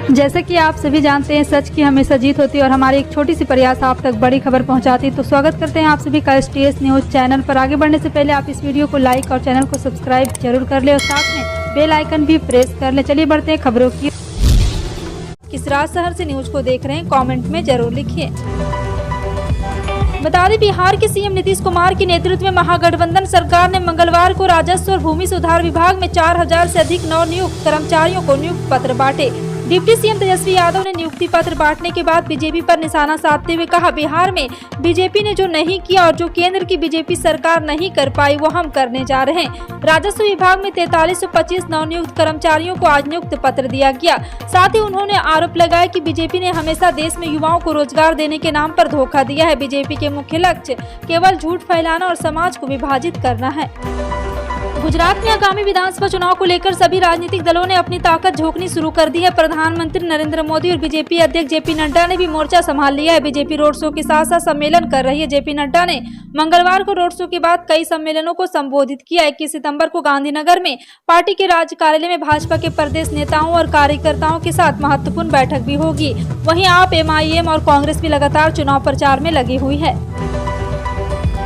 जैसा कि आप सभी जानते हैं, सच की हमेशा जीत होती है और हमारी एक छोटी सी प्रयास आप तक बड़ी खबर पहुंचाती है। तो स्वागत करते हैं आप सभी का STS न्यूज चैनल पर। आगे बढ़ने से पहले आप इस वीडियो को लाइक और चैनल को सब्सक्राइब जरूर कर ले और साथ में बेल आइकन भी प्रेस कर ले। चलिए बढ़ते हैं खबरों की। किस राज्य शहर से न्यूज को देख रहे हैं, कमेंट में जरूर लिखिए। बता दें, बिहार के सीएम नीतीश कुमार के नेतृत्व में महागठबंधन सरकार ने मंगलवार को राजस्व और भूमि सुधार विभाग में 4000 से अधिक नवनियुक्त कर्मचारियों को नियुक्ति पत्र बांटे। डिप्टी सीएम तेजस्वी यादव ने नियुक्ति पत्र बांटने के बाद बीजेपी पर निशाना साधते हुए कहा, बिहार में बीजेपी ने जो नहीं किया और जो केंद्र की बीजेपी सरकार नहीं कर पाई वो हम करने जा रहे हैं। राजस्व विभाग में 4325 नवनियुक्त कर्मचारियों को आज नियुक्ति पत्र दिया गया। साथ ही उन्होंने आरोप लगाया कि बीजेपी ने हमेशा देश में युवाओं को रोजगार देने के नाम पर धोखा दिया है। बीजेपी के मुख्य लक्ष्य केवल झूठ फैलाना और समाज को विभाजित करना है। गुजरात में आगामी विधानसभा चुनाव को लेकर सभी राजनीतिक दलों ने अपनी ताकत झोंकनी शुरू कर दी है। प्रधानमंत्री नरेंद्र मोदी और बीजेपी अध्यक्ष जेपी नड्डा ने भी मोर्चा संभाल लिया है। बीजेपी रोड शो के साथ साथ सम्मेलन कर रही है। जेपी नड्डा ने मंगलवार को रोड शो के बाद कई सम्मेलनों को संबोधित किया। 21 सितंबर को गांधीनगर में पार्टी के राज्य कार्यालय में भाजपा के प्रदेश नेताओं और कार्यकर्ताओं के साथ महत्वपूर्ण बैठक भी होगी। वहीं आप MIM और कांग्रेस भी लगातार चुनाव प्रचार में लगी हुई है।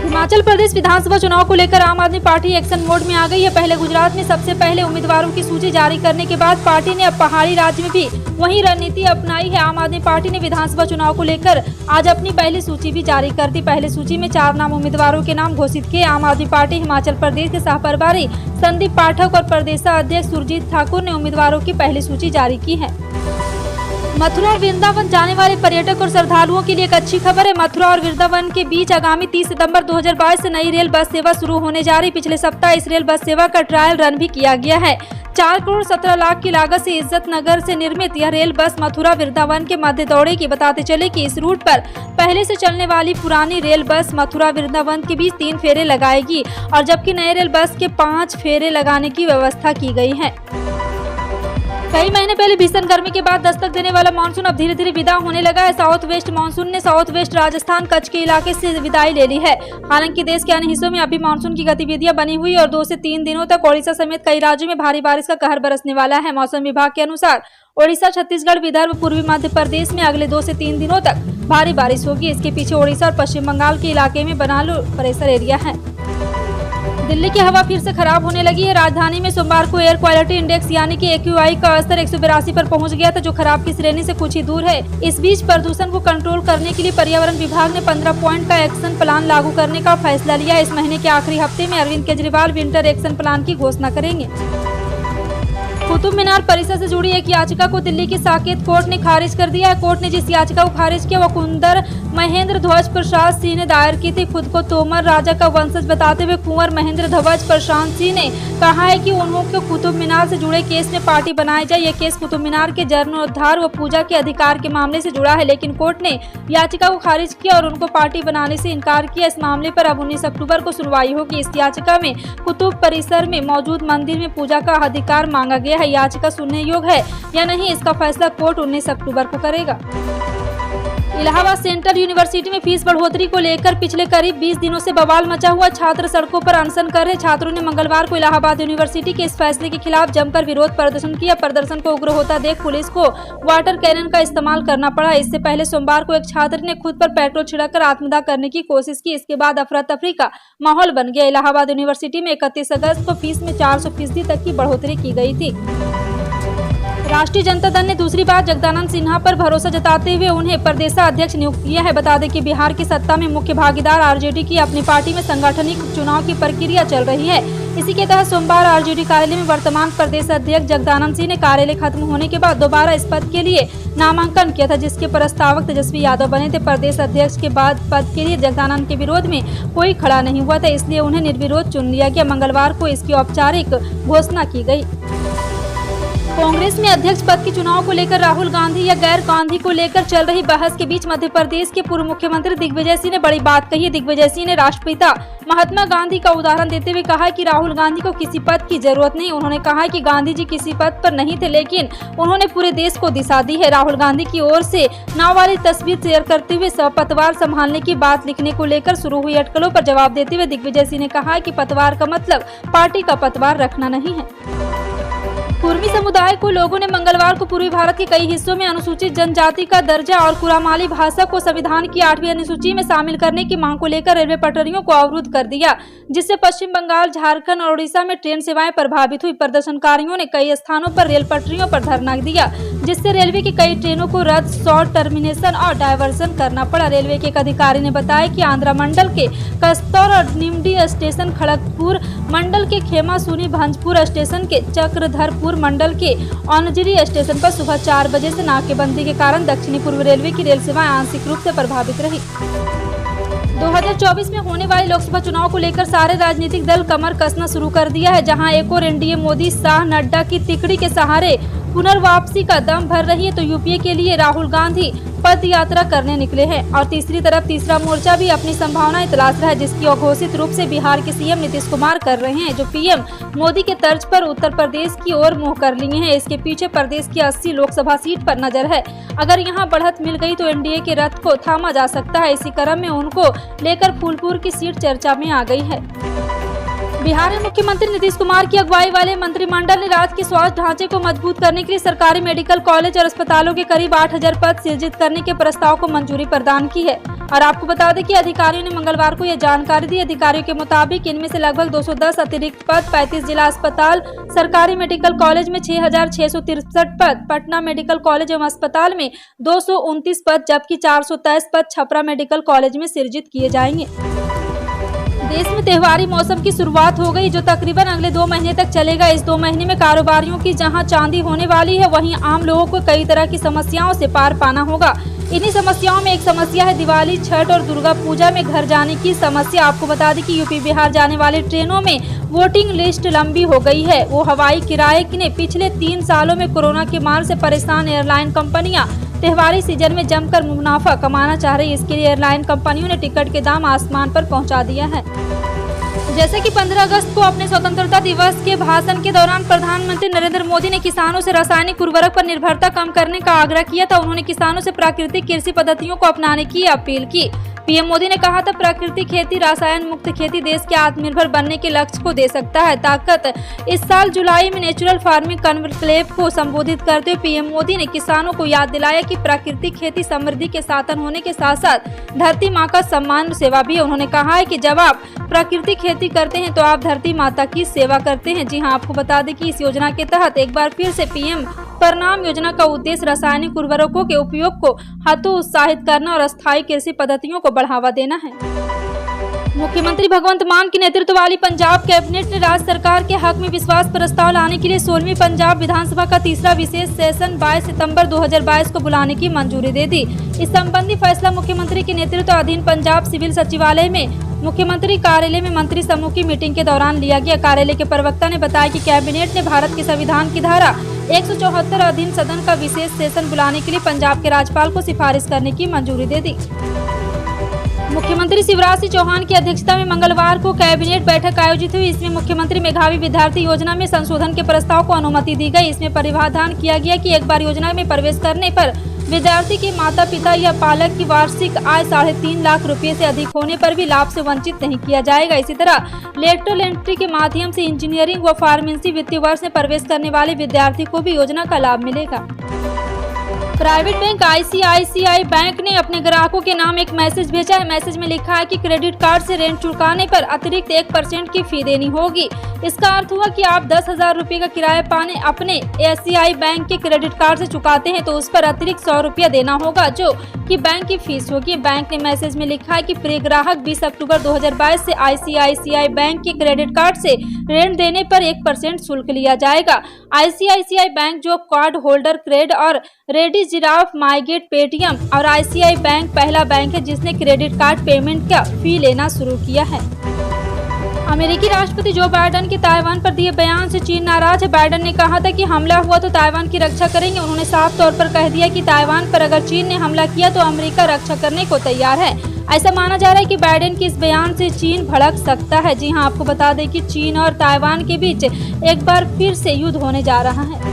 हिमाचल प्रदेश विधानसभा चुनाव को लेकर आम आदमी पार्टी एक्शन मोड में आ गई है। पहले गुजरात में सबसे पहले उम्मीदवारों की सूची जारी करने के बाद पार्टी ने अब पहाड़ी राज्य में भी वही रणनीति अपनाई है। आम आदमी पार्टी ने विधानसभा चुनाव को लेकर आज अपनी पहली सूची भी जारी कर दी। पहली सूची में 4 नाम उम्मीदवारों के नाम घोषित किए। आम आदमी पार्टी हिमाचल प्रदेश के सह प्रभारी संदीप पाठक और प्रदेशाध्यक्ष सुरजीत ठाकुर ने उम्मीदवारों की पहली सूची जारी की है। मथुरा और वृंदावन जाने वाले पर्यटक और श्रद्धालुओं के लिए एक अच्छी खबर है। मथुरा और वृंदावन के बीच आगामी 30 सितंबर 2022 से नई रेल बस सेवा शुरू होने जा रही। पिछले सप्ताह इस रेल बस सेवा का ट्रायल रन भी किया गया है। 4 करोड़ 17 लाख की लागत से इज्जत नगर से निर्मित यह रेल बस मथुरा वृंदावन के मध्य दौड़ेगी। बताते चले कि इस रूट पर पहले से चलने वाली पुरानी रेल बस मथुरा वृंदावन के बीच 3 फेरे लगाएगी और जबकि नए रेल बस के 5 फेरे लगाने की व्यवस्था की गई है। कई महीने पहले भीषण गर्मी के बाद दस्तक देने वाला मानसून अब धीरे धीरे विदा होने लगा है। साउथ वेस्ट मानसून ने साउथ वेस्ट राजस्थान कच्छ के इलाके से विदाई ले ली है। हालांकि देश के अन्य हिस्सों में अभी मानसून की गतिविधियां बनी हुई और 2 से 3 दिनों तक ओडिशा समेत कई राज्यों में भारी बारिश का कहर बरसने वाला है। मौसम विभाग के अनुसार ओडिशा, छत्तीसगढ़, विदर्भ, पूर्वी मध्य प्रदेश में अगले 2 से 3 दिनों तक भारी बारिश होगी। इसके पीछे ओडिशा और पश्चिम बंगाल के इलाके में बना लो प्रेशर एरिया है। दिल्ली की हवा फिर से खराब होने लगी है। राजधानी में सोमवार को एयर क्वालिटी इंडेक्स यानी कि AQI का स्तर 182 पर पहुंच गया था, जो खराब की श्रेणी से कुछ ही दूर है। इस बीच प्रदूषण को कंट्रोल करने के लिए पर्यावरण विभाग ने 15 पॉइंट का एक्शन प्लान लागू करने का फैसला लिया है। इस महीने के आखिरी हफ्ते में Arvind Kejriwal winter action plan की घोषणा करेंगे। कुतुब मीनार परिसर से जुड़ी एक याचिका को दिल्ली की साकेत कोर्ट ने खारिज कर दिया है। कोर्ट ने जिस याचिका को खारिज किया वो कुंदर महेंद्र ध्वज प्रसाद सिंह ने दायर की थी। खुद को तोमर राजा का वंशज बताते हुए कुंवर महेंद्र ध्वज प्रसाद सिंह ने कहा है कि उन्होंने कुतुब मीनार से जुड़े केस में पार्टी बनाई जाए। यह केस कुतुब मीनार के जीर्णोद्धार व पूजा के अधिकार के मामले से जुड़ा है, लेकिन कोर्ट ने याचिका को खारिज किया और उनको पार्टी बनाने से इनकार किया। इस मामले पर अब 19 अक्टूबर को सुनवाई होगी। इस याचिका में कुतुब परिसर में मौजूद मंदिर में पूजा का अधिकार मांगा गया है। याचिका सुनने योग्य है या नहीं, इसका फैसला कोर्ट 19 अक्टूबर को करेगा। इलाहाबाद सेंट्रल यूनिवर्सिटी में फीस बढ़ोतरी को लेकर पिछले करीब 20 दिनों से बवाल मचा हुआ। छात्र सड़कों पर अनशन कर रहे छात्रों ने मंगलवार को इलाहाबाद यूनिवर्सिटी के इस फैसले के खिलाफ जमकर विरोध प्रदर्शन किया। प्रदर्शन को उग्र होता देख पुलिस को वाटर कैनन का इस्तेमाल करना पड़ा। इससे पहले सोमवार को एक छात्र ने खुद पर पेट्रोल छिड़ककर आत्मदाह करने की कोशिश की। इसके बाद अफरा तफरी का माहौल बन गया। इलाहाबाद यूनिवर्सिटी में 31 अगस्त को फीस में 400% तक की बढ़ोतरी की गई थी। राष्ट्रीय जनता दल ने दूसरी बार जगदानंद सिन्हा पर भरोसा जताते हुए उन्हें प्रदेशाध्यक्ष नियुक्त किया है। बता दें कि बिहार की सत्ता में मुख्य भागीदार RJD की अपनी पार्टी में सांगठनिक चुनाव की प्रक्रिया चल रही है। इसी के तहत सोमवार RJD कार्यालय में वर्तमान प्रदेश अध्यक्ष जगदानंद सिंह ने कार्यालय खत्म होने के बाद दोबारा इस पद के लिए नामांकन किया था, जिसके प्रस्तावक तेजस्वी यादव बने थे। प्रदेश अध्यक्ष के बाद पद के लिए जगदानंद के विरोध में कोई खड़ा नहीं हुआ था, इसलिए उन्हें निर्विरोध चुन लिया गया। मंगलवार को इसकी औपचारिक घोषणा की गई। कांग्रेस में अध्यक्ष पद के चुनाव को लेकर राहुल गांधी या गैर गांधी को लेकर चल रही बहस के बीच मध्य प्रदेश के पूर्व मुख्यमंत्री दिग्विजय सिंह ने बड़ी बात कही है। दिग्विजय सिंह ने राष्ट्रपिता महात्मा गांधी का उदाहरण देते हुए कहा कि राहुल गांधी को किसी पद की जरूरत नहीं। उन्होंने कहा कि गांधी जी किसी पद पर नहीं थे, लेकिन उन्होंने पूरे देश को दिशा दी है। राहुल गांधी की ओर से नाव वाली तस्वीर शेयर करते हुए पतवार संभालने की बात लिखने को लेकर शुरू हुई अटकलों पर जवाब देते हुए दिग्विजय सिंह ने कहा कि पतवार का मतलब पार्टी का पतवार रखना नहीं है। कुर्मी समुदाय को लोगों ने मंगलवार को पूर्वी भारत के कई हिस्सों में अनुसूचित जनजाति का दर्जा और कुरामाली भाषा को संविधान की 8वीं अनुसूची में शामिल करने की मांग को लेकर रेलवे पटरियों को अवरुद्ध कर दिया, जिससे पश्चिम बंगाल, झारखंड और उड़ीसा में ट्रेन सेवाएं प्रभावित हुई। प्रदर्शनकारियों ने कई स्थानों पर रेल पटरियों पर धरना दिया, जिससे रेलवे की कई ट्रेनों को रद्द, शॉर्ट टर्मिनेशन और डायवर्सन करना पड़ा। रेलवे के एक अधिकारी ने बताया कि आंध्रा मंडल के कस्तौर और निमडी स्टेशन, खड़गपुर मंडल के खेमा सुनी, भंजपुर स्टेशन के चक्रधरपुर मंडल के औनजरी स्टेशन पर सुबह 4 बजे से नाकेबंदी के कारण दक्षिणी पूर्व रेलवे की रेल सेवाएं आंशिक रूप से प्रभावित रही। 2024 में होने वाले लोकसभा चुनाव को लेकर सारे राजनीतिक दल कमर कसना शुरू कर दिया है। जहां एक और एनडीए मोदी, शाह, नड्डा की तिकड़ी के सहारे पुनर्वापसी का दम भर रही है, तो यूपीए के लिए राहुल गांधी पद यात्रा करने निकले हैं और तीसरी तरफ तीसरा मोर्चा भी अपनी संभावनाएं तलाश रहा है, जिसकी अघोषित रूप से बिहार के सीएम नीतीश कुमार कर रहे हैं, जो पीएम मोदी के तर्ज पर उत्तर प्रदेश की ओर मुंह कर लिए हैं। इसके पीछे प्रदेश की 80 लोकसभा सीट पर नजर है। अगर यहां बढ़त मिल गई तो एनडीए के रथ को थामा जा सकता है। इसी क्रम में उनको लेकर फूलपुर की सीट चर्चा में आ गई है। बिहार में मुख्यमंत्री नीतीश कुमार की अगुवाई वाले मंत्रिमंडल ने राज्य के स्वास्थ्य ढांचे को मजबूत करने के लिए सरकारी मेडिकल कॉलेज और अस्पतालों के करीब 8000 पद सृजित करने के प्रस्ताव को मंजूरी प्रदान की है। और आपको बता दें कि अधिकारियों ने मंगलवार को यह जानकारी दी। अधिकारियों के मुताबिक इनमें से लगभग 210 अतिरिक्त पद 35 जिला अस्पताल सरकारी मेडिकल कॉलेज में 6663 पद, पटना मेडिकल कॉलेज एवं अस्पताल में 229 पद, जबकि 423 पद छपरा मेडिकल कॉलेज में सृजित किए जाएंगे। देश में त्योहारी मौसम की शुरुआत हो गई, जो तकरीबन अगले 2 महीने तक चलेगा। इस 2 महीने में कारोबारियों की जहां चांदी होने वाली है, वहीं आम लोगों को कई तरह की समस्याओं से पार पाना होगा। इन्हीं समस्याओं में एक समस्या है दिवाली, छठ और दुर्गा पूजा में घर जाने की समस्या। आपको बता दें कि यूपी बिहार जाने वाली ट्रेनों में वोटिंग लिस्ट लंबी हो गई है। वो हवाई किराए ने पिछले 3 सालों में कोरोना के मार से परेशान एयरलाइन कंपनियां त्योहारी सीजन में जमकर मुनाफा कमाना चाह रही। इसके लिए एयरलाइन कंपनियों ने टिकट के दाम आसमान पर पहुंचा दिया है। जैसे कि 15 अगस्त को अपने स्वतंत्रता दिवस के भाषण के दौरान प्रधानमंत्री नरेंद्र मोदी ने किसानों से रासायनिक उर्वरक पर निर्भरता कम करने का आग्रह किया था। उन्होंने किसानों से प्राकृतिक कृषि पद्धतियों को अपनाने की अपील की। पीएम मोदी ने कहा था, प्राकृतिक खेती, रसायन मुक्त खेती देश के आत्मनिर्भर बनने के लक्ष्य को दे सकता है ताकत। इस साल जुलाई में नेचुरल फार्मिंग कॉन्क्लेव को संबोधित करते हुए पीएम मोदी ने किसानों को याद दिलाया कि प्राकृतिक खेती समृद्धि के साधन होने के साथ साथ धरती माँ का सम्मान सेवा भी है। उन्होंने कहा है कि जब आप प्राकृतिक खेती करते हैं तो आप धरती माता की सेवा करते हैं। जी हाँ, आपको बता दें कि इस योजना के तहत एक बार फिर से पीएम प्रणाम योजना का उद्देश्य रासायनिक उर्वरकों के उपयोग को हतोत्साहित करना और अस्थायी कृषि पद्धतियों को बढ़ावा देना है। मुख्यमंत्री भगवंत मान के नेतृत्व वाली पंजाब कैबिनेट ने राज्य सरकार के हक में विश्वास प्रस्ताव लाने के लिए 16वीं पंजाब विधानसभा का तीसरा विशेष सेशन 22 सितंबर 2022 को बुलाने की मंजूरी दे दी। इस संबंधी फैसला मुख्यमंत्री के नेतृत्व अधीन पंजाब सिविल सचिवालय में मुख्यमंत्री कार्यालय में मंत्री समूह की मीटिंग के दौरान लिया गया। कार्यालय के प्रवक्ता ने बताया कि कैबिनेट ने भारत के संविधान की धारा 174 अधीन सदन का विशेष सेशन बुलाने के लिए पंजाब के राज्यपाल को सिफारिश करने की मंजूरी दे दी। मुख्यमंत्री शिवराज सिंह चौहान की अध्यक्षता में मंगलवार को कैबिनेट बैठक आयोजित हुई। इसमें मुख्यमंत्री मेधावी विद्यार्थी योजना में संशोधन के प्रस्ताव को अनुमति दी गई। इसमें प्रावधान किया गया कि एक बार योजना में प्रवेश करने पर विद्यार्थी के माता पिता या पालक की वार्षिक आय 3.5 लाख रुपए से अधिक होने पर भी लाभ से वंचित नहीं किया जाएगा। इसी तरह लेटरल एंट्री के माध्यम से इंजीनियरिंग व फार्मेसी वित्तीय वर्ष में प्रवेश करने वाले विद्यार्थी को भी योजना का लाभ मिलेगा। प्राइवेट बैंक आईसीआईसीआई बैंक ने अपने ग्राहकों के नाम एक मैसेज भेजा है। मैसेज में लिखा है कि क्रेडिट कार्ड से ऋण चुकाने पर अतिरिक्त 1% की फी देनी होगी। इसका अर्थ हुआ कि आप 10,000 रुपये का किराया पाने अपने एससीआई बैंक के क्रेडिट कार्ड से चुकाते हैं तो उस पर अतिरिक्त 100 रुपया देना होगा, जो कि बैंक की फीस होगी। बैंक ने मैसेज में लिखा है कि प्रिय ग्राहक 20 अक्टूबर 2022 से आईसीआईसीआई बैंक के क्रेडिट कार्ड से ऋण देने पर 1% शुल्क लिया जाएगा। आईसीआईसीआई बैंक जो कार्ड होल्डर क्रेड और रेडी जिराफ, माईगेट, पेटीएम और आईसीआई बैंक पहला बैंक है जिसने क्रेडिट कार्ड पेमेंट का फी लेना शुरू किया है। अमेरिकी राष्ट्रपति जो बाइडेन के ताइवान पर दिए बयान से चीन नाराज है। बाइडेन ने कहा था कि हमला हुआ तो ताइवान की रक्षा करेंगे। उन्होंने साफ तौर पर कह दिया कि ताइवान पर अगर चीन ने हमला किया तो अमेरिका रक्षा करने को तैयार है। ऐसा माना जा रहा है कि बाइडेन के इस बयान से चीन भड़क सकता है। जी हां, आपको बता दें कि चीन और ताइवान के बीच एक बार फिर से युद्ध होने जा रहा है।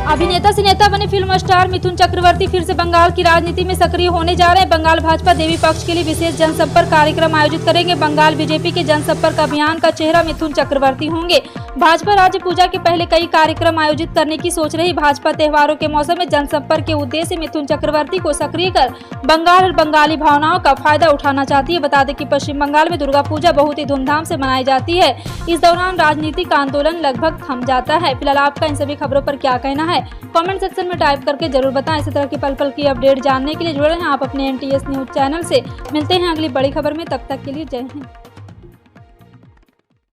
अभिनेता से नेता बने फिल्म स्टार मिथुन चक्रवर्ती फिर से बंगाल की राजनीति में सक्रिय होने जा रहे हैं। बंगाल भाजपा देवी पक्ष के लिए विशेष जनसंपर्क कार्यक्रम आयोजित करेंगे। बंगाल बीजेपी के जनसंपर्क अभियान का चेहरा मिथुन चक्रवर्ती होंगे। भाजपा राज्य पूजा के पहले कई कार्यक्रम आयोजित करने की सोच रही। भाजपा त्योहारों के मौसम में जनसंपर्क के उद्देश्य से मिथुन चक्रवर्ती को सक्रिय कर बंगाल और बंगाली भावनाओं का फायदा उठाना चाहती है। बता दें कि पश्चिम बंगाल में दुर्गा पूजा बहुत ही धूमधाम से मनाई जाती है। इस दौरान राजनीतिक आंदोलन लगभग थम जाता है। फिलहाल आपका इन सभी खबरों पर क्या कहना है कमेंट सेक्शन में टाइप करके जरूर बताएं। इसी तरह की पल पल की अपडेट जानने के लिए जुड़े रहें आप अपने NTS न्यूज चैनल से। मिलते हैं अगली बड़ी खबर में, तब तक के लिए जय हिंद।